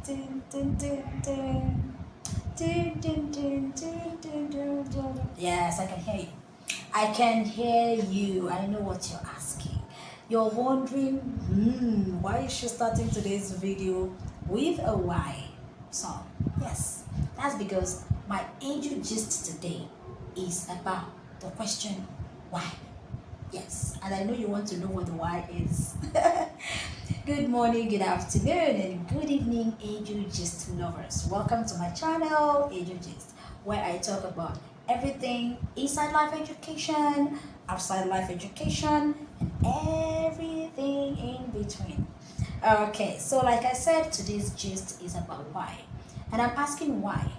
Yes, I can hear you. I can hear you. I know what you're asking. You're wondering, why is she starting today's video with a why song? Yes, that's because my angel gist today is about the question why. Yes, and I know you want to know what the why is. Good morning, good afternoon, and good evening, Angel Gist lovers. Welcome to my channel, Angel Gist, where I talk about everything inside life education, outside life education, and everything in between. Okay, so like I said, today's gist is about why. And I'm asking why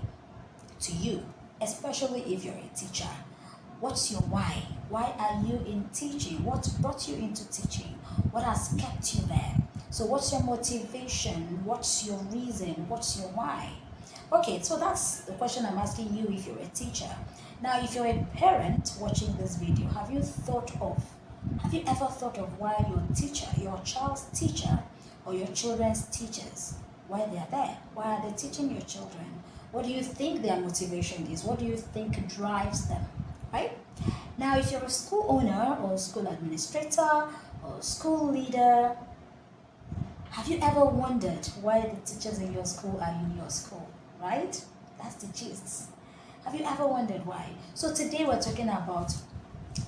to you, especially if you're a teacher. What's your why? Why are you in teaching? What brought you into teaching? What has kept you there? So, what's your motivation? What's your reason? What's your why? Okay, so that's the question I'm asking you if you're a teacher. Now, if you're a parent watching this video, have you ever thought of why your teacher, your child's teacher, or your children's teachers, why they're there? Why are they teaching your children? What do you think their motivation is? What do you think drives them? Right? Now, if you're a school owner or school administrator or school leader, have you ever wondered why the teachers in your school are in your school? Right? That's the gist. Have you ever wondered why? So today we're talking about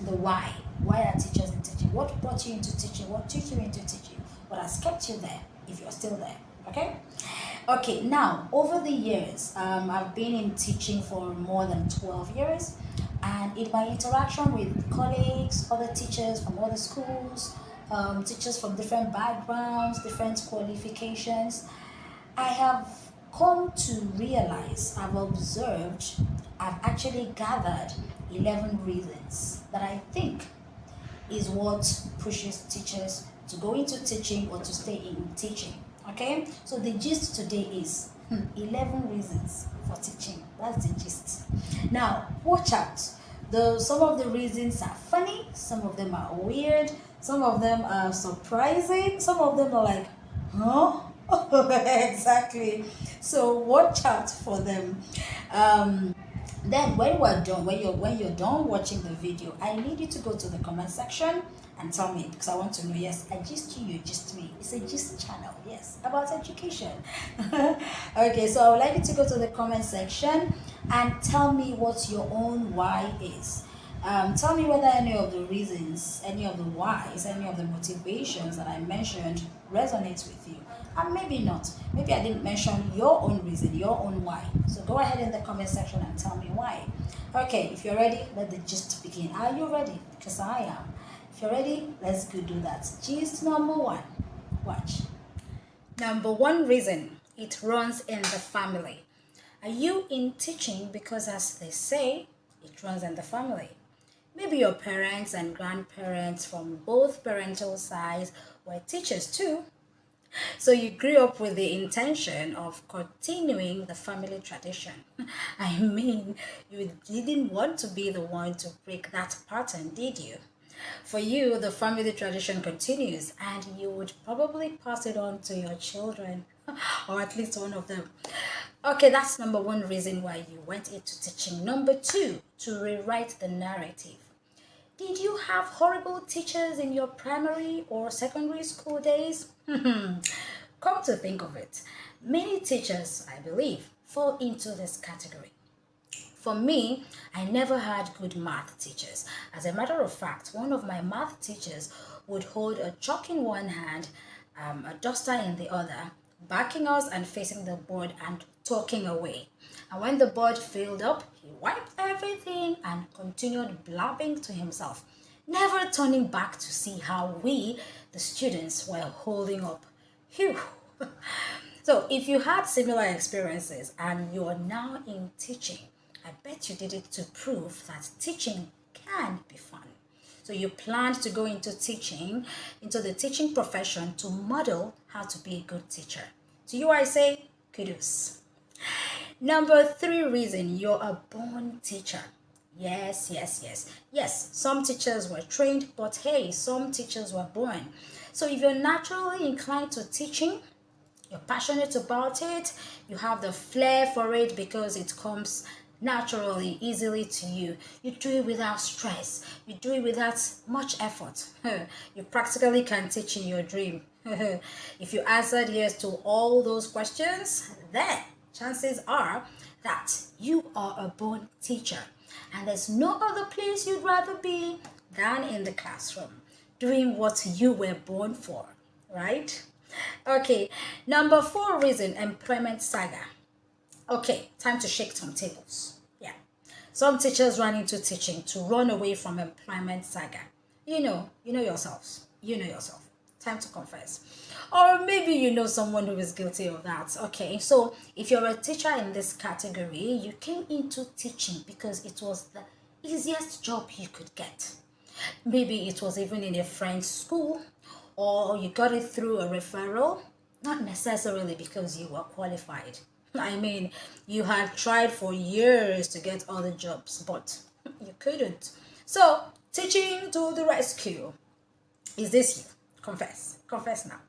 the why. Why are teachers in teaching? What brought you into teaching? What took you into teaching? What has kept you there if you're still there? Okay? Okay, now over the years, I've been in teaching for more than 12 years, and in my interaction with colleagues, other teachers from other schools, teachers from different backgrounds, different qualifications, I have come to realize, I've observed, I've actually gathered 11 reasons that I think is what pushes teachers to go into teaching or to stay in teaching. Okay, so the gist today is 11 reasons for teaching. That's the gist. Now, watch out. Some of the reasons are funny, some of them are weird, some of them are surprising, some of them are like, huh? Exactly. So watch out for them. Then when we're done, when you're done watching the video, I need you to go to the comment section and tell me, because I want to know. Yes, I gist you, you gist me. It's a gist channel, yes, about education. Okay, so I would like you to go to the comment section and tell me what your own why is. Tell me whether any of the reasons, any of the whys, any of the motivations that I mentioned resonates with you. And maybe not. Maybe I didn't mention your own reason, your own why. So go ahead in the comment section and tell me why. Okay, if you're ready, let the gist begin. Are you ready? Because I am. If you're ready, let's go do that. Gist number one. Watch. Number one reason, it runs in the family. Are you in teaching because, as they say, it runs in the family? Maybe your parents and grandparents from both parental sides were teachers too. So you grew up with the intention of continuing the family tradition. I mean, you didn't want to be the one to break that pattern, did you? For you, the family tradition continues, and you would probably pass it on to your children, or at least one of them. Okay, that's number one reason why you went into teaching. Number two, to rewrite the narrative. Did you have horrible teachers in your primary or secondary school days? Come to think of it, many teachers, I believe, fall into this category. For me, I never had good math teachers. As a matter of fact, one of my math teachers would hold a chalk in one hand, a duster in the other, backing us and facing the board and talking away. And when the board filled up, he wiped everything and continued blabbing to himself, never turning back to see how we, the students, were holding up. Phew. So if you had similar experiences and you are now in teaching, I bet you did it to prove that teaching can be fun. So you planned to go into teaching, into the teaching profession to model how to be a good teacher. To you I say, kudos. Number three reason, you're a born teacher. Yes, some teachers were trained, but hey, some teachers were born. So if you're naturally inclined to teaching, You're passionate about it. You have the flair for it because it comes naturally, easily to you. You do it without stress. You do it without much effort. You practically can teach in your dream. If you answered yes to all those questions, then chances are that you are a born teacher. And there's no other place you'd rather be than in the classroom, doing what you were born for, right? Okay, number 4 reason, employment saga. Okay, time to shake some tables. Yeah. Some teachers run into teaching to run away from employment saga. You know yourselves. You know yourself. Time to confess. Or maybe you know someone who is guilty of that. Okay, so if you're a teacher in this category, you came into teaching because it was the easiest job you could get. Maybe it was even in a friend's school, or you got it through a referral, not necessarily because you were qualified. I mean, you had tried for years to get other jobs, but you couldn't. So, teaching to the rescue. Is this you? Confess. Confess now.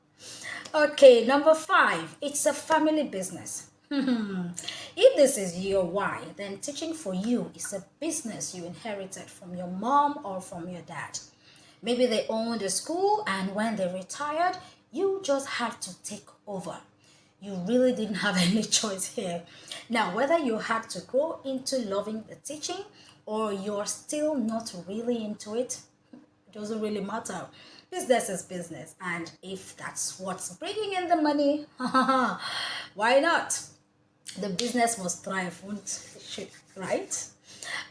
Okay, number 5. It's a family business. If this is your why, then teaching for you is a business you inherited from your mom or from your dad. Maybe they owned a school and when they retired, you just had to take over. You really didn't have any choice here. Now, whether you had to grow into loving the teaching or you're still not really into it, it doesn't really matter. Business is business, and if that's what's bringing in the money, why not? The business must thrive, won't it? Right?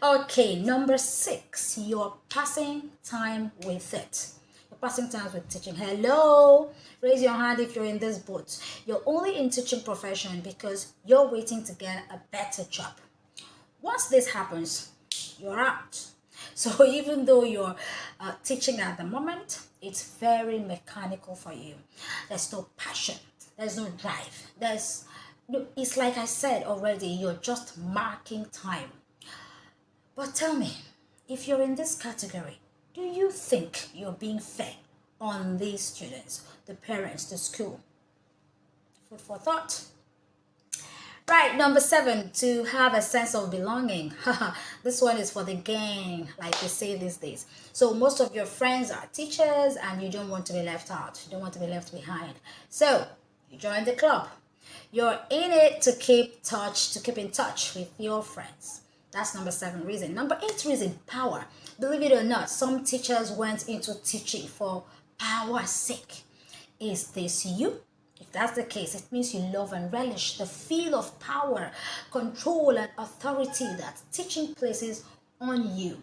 Okay, number 6, you're passing time with it. You're passing time with teaching. Hello, raise your hand if you're in this boat. You're only in teaching profession because you're waiting to get a better job. Once this happens, you're out. So even though you're teaching at the moment, it's very mechanical for you. There's no passion. There's no drive. It's like I said already, you're just marking time. But tell me, if you're in this category, do you think you're being fair on these students, the parents, the school? Food for thought. Right, number 7, to have a sense of belonging. This one is for the gang, like they say these days. So most of your friends are teachers and you don't want to be left out. You don't want to be left behind. So you join the club. You're in it to keep in touch with your friends. That's number 7 reason. Number 8 reason, power. Believe it or not, some teachers went into teaching for power's sake. Is this you? If that's the case, it means you love and relish the feel of power, control, and authority that teaching places on you.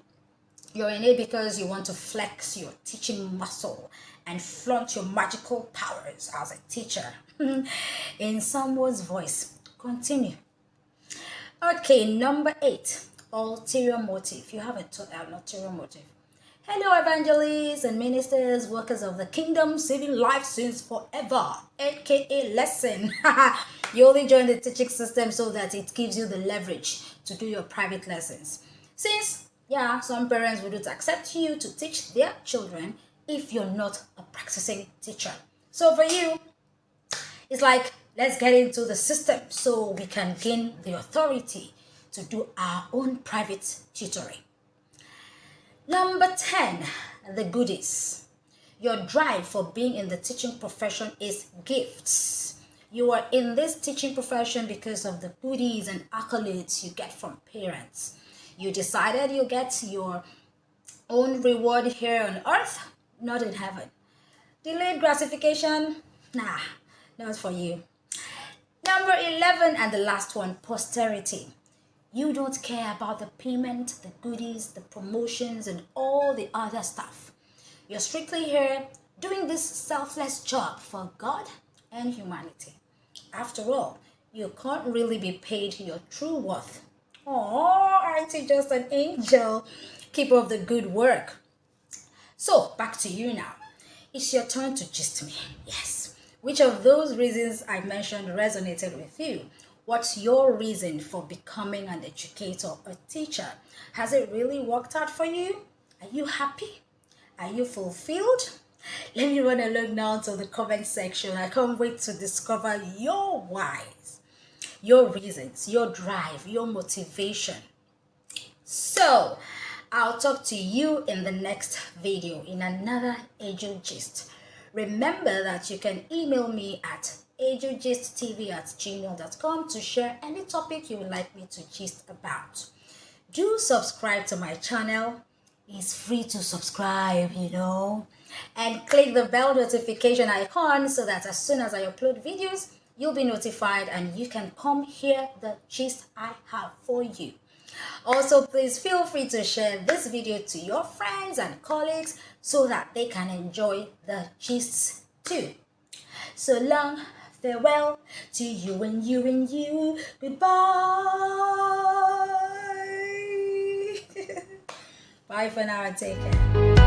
You're in it because you want to flex your teaching muscle and flaunt your magical powers as a teacher. In someone's voice. Continue. Okay, number 8, ulterior motive. You have an ulterior motive. Hello, evangelists and ministers, workers of the kingdom, saving life sins forever, aka lesson. You only join the teaching system so that it gives you the leverage to do your private lessons. Since, some parents wouldn't accept you to teach their children if you're not a practicing teacher. So for you, it's like, let's get into the system so we can gain the authority to do our own private tutoring. Number 10, the goodies. Your drive for being in the teaching profession is gifts. You are in this teaching profession because of the goodies and accolades you get from parents. You decided you get your own reward here on earth, not in heaven. Delayed gratification? Nah, not for you. Number 11 and the last one, posterity. You don't care about the payment, the goodies, the promotions, and all the other stuff. You're strictly here doing this selfless job for God and humanity. After all, you can't really be paid your true worth. Oh, aren't you just an angel? Keep up the good work. So, back to you now. It's your turn to gist me. Yes. Which of those reasons I mentioned resonated with you? What's your reason for becoming an educator, a teacher? Has it really worked out for you? Are you happy? Are you fulfilled? Let me run a look now to the comment section. I can't wait to discover your whys, your reasons, your drive, your motivation. So, I'll talk to you in the next video in another Agile Gist. Remember that you can email me at agelegist@gmail.com to share any topic you would like me to gist about. Do subscribe to my channel. It's free to subscribe, and click the bell notification icon so that as soon as I upload videos, you'll be notified and you can come hear the gist I have for you. Also, please feel free to share this video to your friends and colleagues so that they can enjoy the gists too. So long, farewell to you and you and you. Goodbye. Bye for now and take care.